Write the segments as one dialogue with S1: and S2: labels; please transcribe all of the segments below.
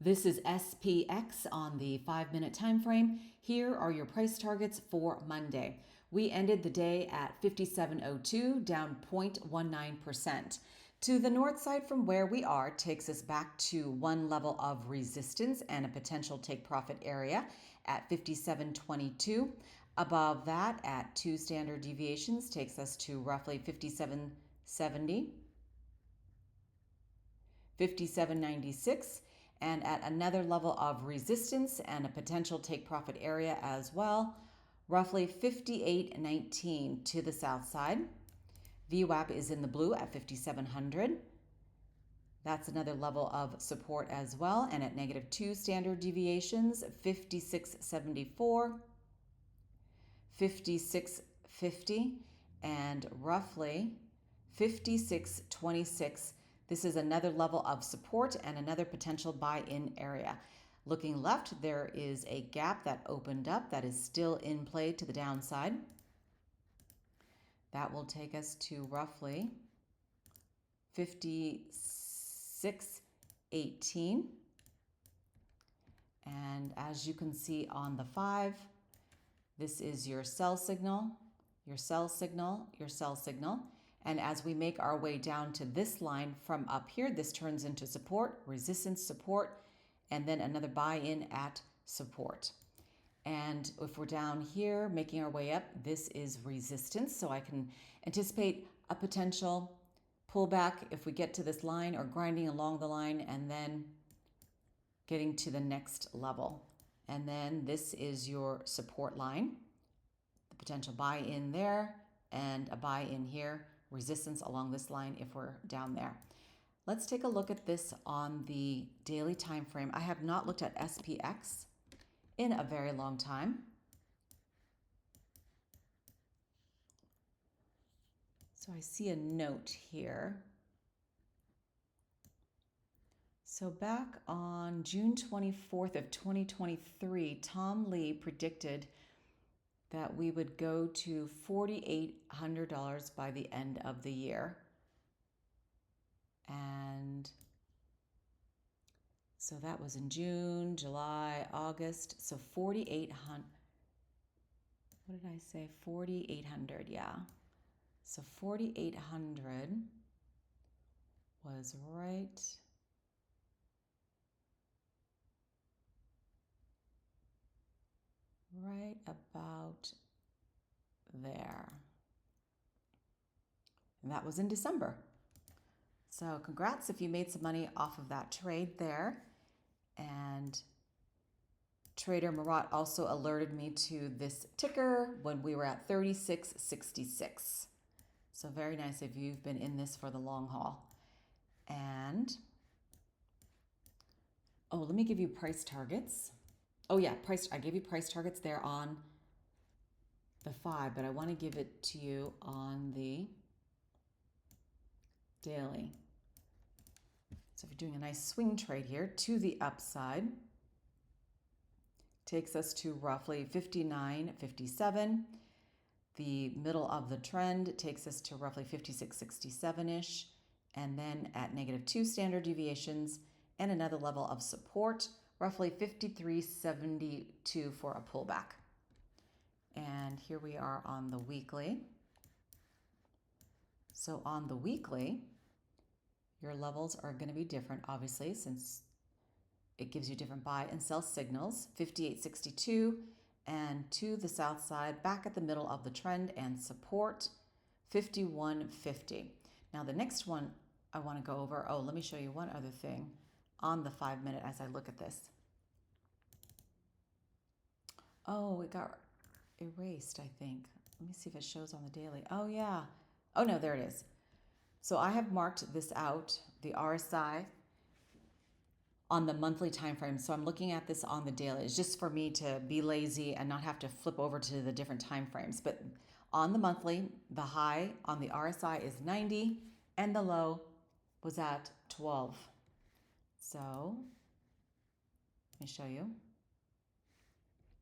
S1: This is SPX on the 5-minute time frame. Here are your price targets for Monday. We ended the day at 57.02, down 0.19%. To the north side from where we are takes us back to one level of resistance and a potential take profit area at 57.22. Above that, at 2 standard deviations, takes us to roughly 57.70, 57.96. And at another level of resistance and a potential take profit area as well, roughly 58.19 to the south side. VWAP is in the blue at 5,700. That's another level of support as well. And at -2 standard deviations, 56.74, 56.50, and roughly 56.26. This is another level of support and another potential buy-in area. Looking left, there is a gap that opened up that is still in play to the downside. That will take us to roughly 56.18. And as you can see on the 5, this is your sell signal, your sell signal, your sell signal. And as we make our way down to this line from up here, this turns into support, resistance, support, and then another buy-in at support. And if we're down here, making our way up, this is resistance. So I can anticipate a potential pullback if we get to this line or grinding along the line and then getting to the next level. And then this is your support line, the potential buy-in there and a buy-in here, resistance along this line if we're down there. Let's take a look at this on the daily time frame. I have not looked at SPX in a very long time. So I see a note here. So back on June 24th of 2023, Tom Lee predicted that we would go to $4,800 by the end of the year. And so that was in June, July, August. So 4,800. What did I say? 4,800, yeah. So 4,800 was right about there. And that was in December. So congrats if you made some money off of that trade there. And Trader Marat also alerted me to this ticker when we were at 36.66. So very nice if you've been in this for the long haul. And, oh, let me give you price targets. Oh yeah, I gave you price targets there on the 5, but I want to give it to you on the daily. So if you're doing a nice swing trade here to the upside, takes us to roughly 59.57. The middle of the trend takes us to roughly 56.67-ish. And then at -2 standard deviations and another level of support, roughly 53.72 for a pullback. And here we are on the weekly. So on the weekly, your levels are going to be different, obviously, since it gives you different buy and sell signals. 58.62 and to the south side, back at the middle of the trend and support, 51.50. Now the next one I want to go over, oh, let me show you one other thing on the 5-minute as I look at this. Oh, it got erased, I think. Let me see if it shows on the daily. Oh yeah. Oh no, there it is. So I have marked this out, the RSI, on the monthly time frame. So I'm looking at this on the daily. It's just for me to be lazy and not have to flip over to the different time frames. But on the monthly, the high on the RSI is 90 and the low was at 12. So let me show you.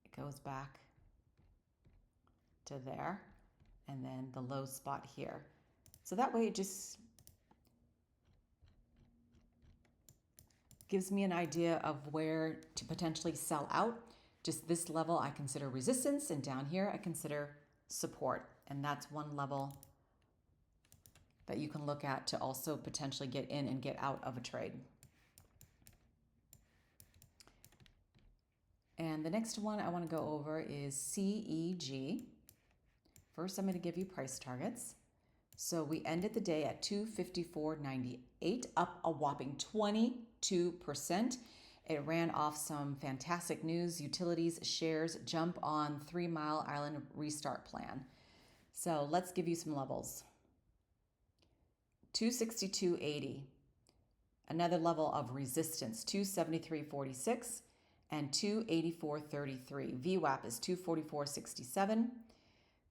S1: It goes back to there and then the low spot here. So that way it just gives me an idea of where to potentially sell out. Just this level I consider resistance, and down here I consider support. And that's one level that you can look at to also potentially get in and get out of a trade. And the next one I want to go over is CEG. First, I'm going to give you price targets. So we ended the day at 254.98, up a whopping 22%. It ran off some fantastic news. Utilities shares jump on 3 Mile Island restart plan. So let's give you some levels. 262.80, another level of resistance, 273.46 and 284.33. VWAP is 244.67.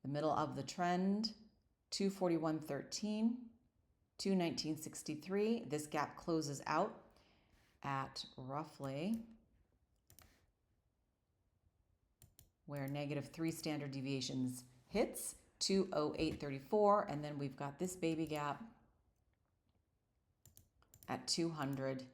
S1: The middle of the trend, 241.13, 219.63. This gap closes out at roughly where -3 standard deviations hits, 208.34, and then we've got this baby gap at $200.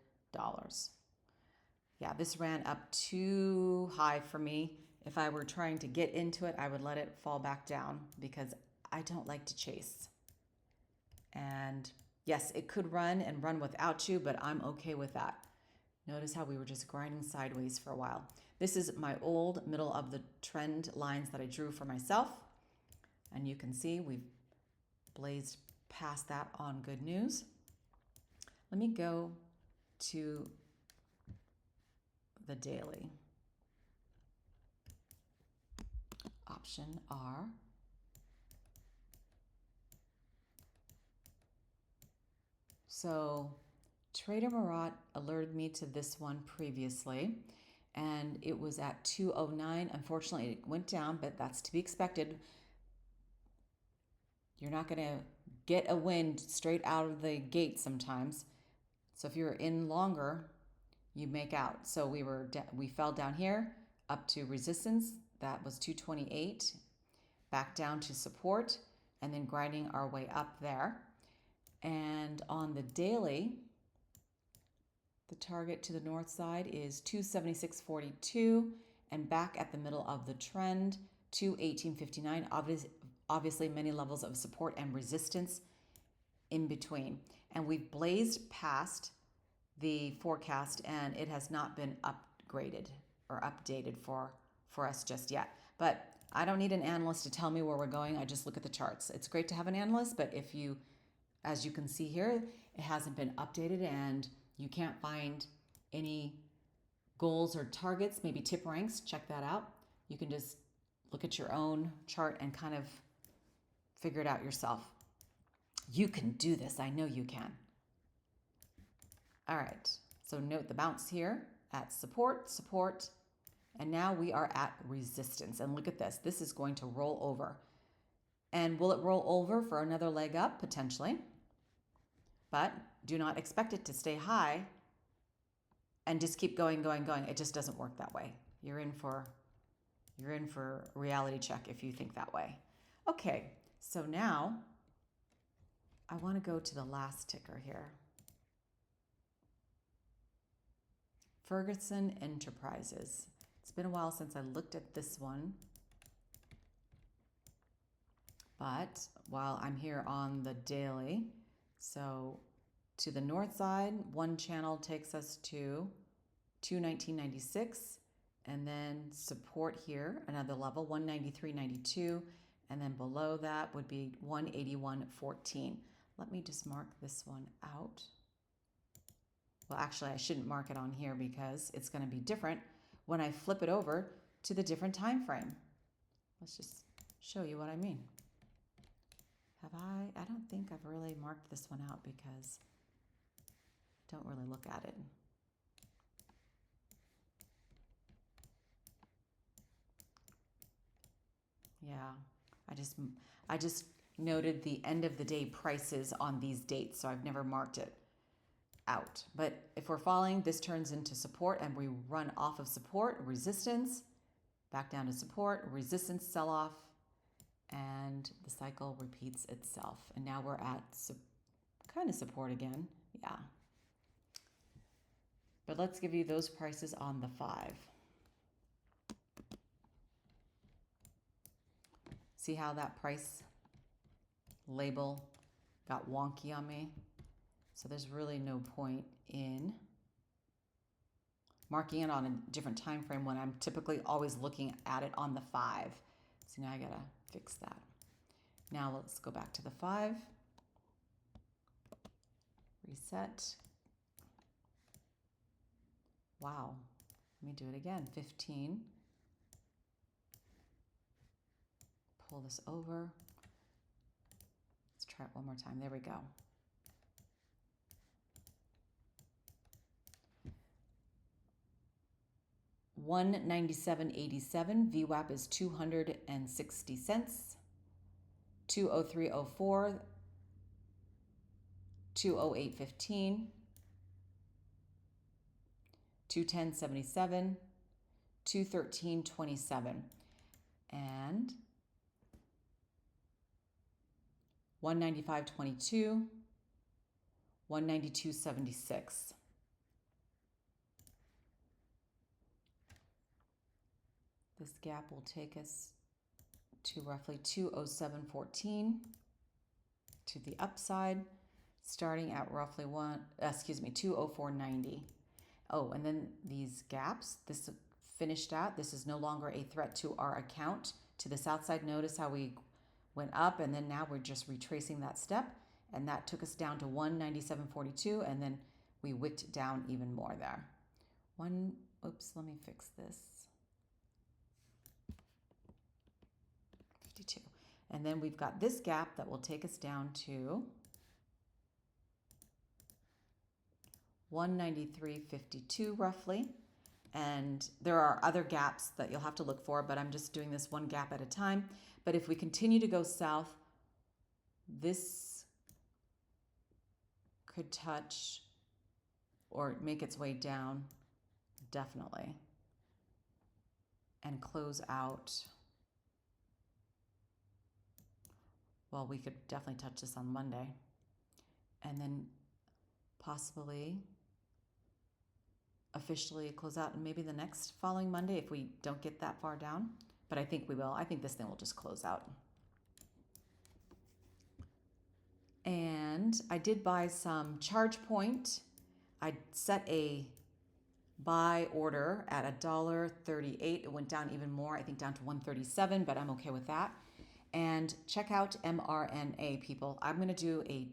S1: Yeah, this ran up too high for me. If I were trying to get into it, I would let it fall back down because I don't like to chase. And yes, it could run and run without you, but I'm okay with that. Notice how we were just grinding sideways for a while. This is my old middle of the trend lines that I drew for myself. And you can see we've blazed past that on good news. Let me go to the daily. Option R. So Trader Marat alerted me to this one previously, and it was at 209. Unfortunately, it went down, but that's to be expected. You're not going to get a win straight out of the gate sometimes. So if you're in longer, you make out. So we fell down here up to resistance. That was 228, back down to support, and then grinding our way up there. And on the daily, the target to the north side is 276.42, and back at the middle of the trend, 218.59. Obviously, many levels of support and resistance in between. And we've blazed past the forecast, and it has not been upgraded or updated for us just yet. But I don't need an analyst to tell me where we're going. I just look at the charts. It's great to have an analyst, but if you, as you can see here, it hasn't been updated and you can't find any goals or targets, maybe tip ranks, check that out. You can just look at your own chart and kind of figure it out yourself. You can do this. I know you can. All right, so note the bounce here at support, and now we are at resistance. And look at this. This is going to roll over. And will it roll over for another leg up? Potentially. But do not expect it to stay high and just keep going. It just doesn't work that way. You're in for a reality check if you think that way. Okay, so now I want to go to the last ticker here. Ferguson Enterprises. It's been a while since I looked at this one. But while I'm here on the daily, so to the north side, one channel takes us to 219.96, and then support here, another level, 193.92, and then below that would be 181.14. Let me just mark this one out. Well, actually, I shouldn't mark it on here because it's going to be different when I flip it over to the different time frame. Let's just show you what I mean. Have I don't think I've really marked this one out because I don't really look at it. Yeah, I just noted the end of the day prices on these dates, so I've never marked it out. But if we're falling, this turns into support, and we run off of support, resistance, back down to support, resistance, sell off, and the cycle repeats itself. And now we're at kind of support again. Yeah. But let's give you those prices on the 5. See how that price label got wonky on me? So there's really no point in marking it on a different time frame when I'm typically always looking at it on the 5. So now I gotta fix that. Now let's go back to the 5. Reset. Wow. Let me do it again. 15. Pull this over. Let's try it one more time. There we go. $197.87. VWAP is 260 cents. 203.04. 208.15. 210.77. 213.27. And 195.22. 192.76. This gap will take us to roughly 207.14 to the upside, starting at roughly 204.90. Oh, and then these gaps, this finished at, this is no longer a threat to our account. To the south side, notice how we went up, and then now we're just retracing that step, and that took us down to 197.42, and then we wicked down even more there. Oops, let me fix this. 52. And then we've got this gap that will take us down to 193.52 roughly. And there are other gaps that you'll have to look for, but I'm just doing this one gap at a time. But if we continue to go south, this could touch or make its way down, definitely, and close out. Well, we could definitely touch this on Monday, and then possibly officially close out and maybe the next following Monday if we don't get that far down. But I think we will. I think this thing will just close out. And I did buy some charge point. I set a buy order at $1.38. It went down even more, I think down to $1.37, but I'm okay with that. And check out mRNA, people. I'm going to do a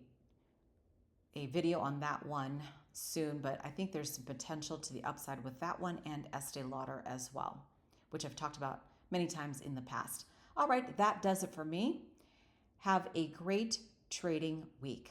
S1: video on that one soon, but I think there's some potential to the upside with that one and Estee Lauder as well, which I've talked about many times in the past. All right, that does it for me. Have a great trading week.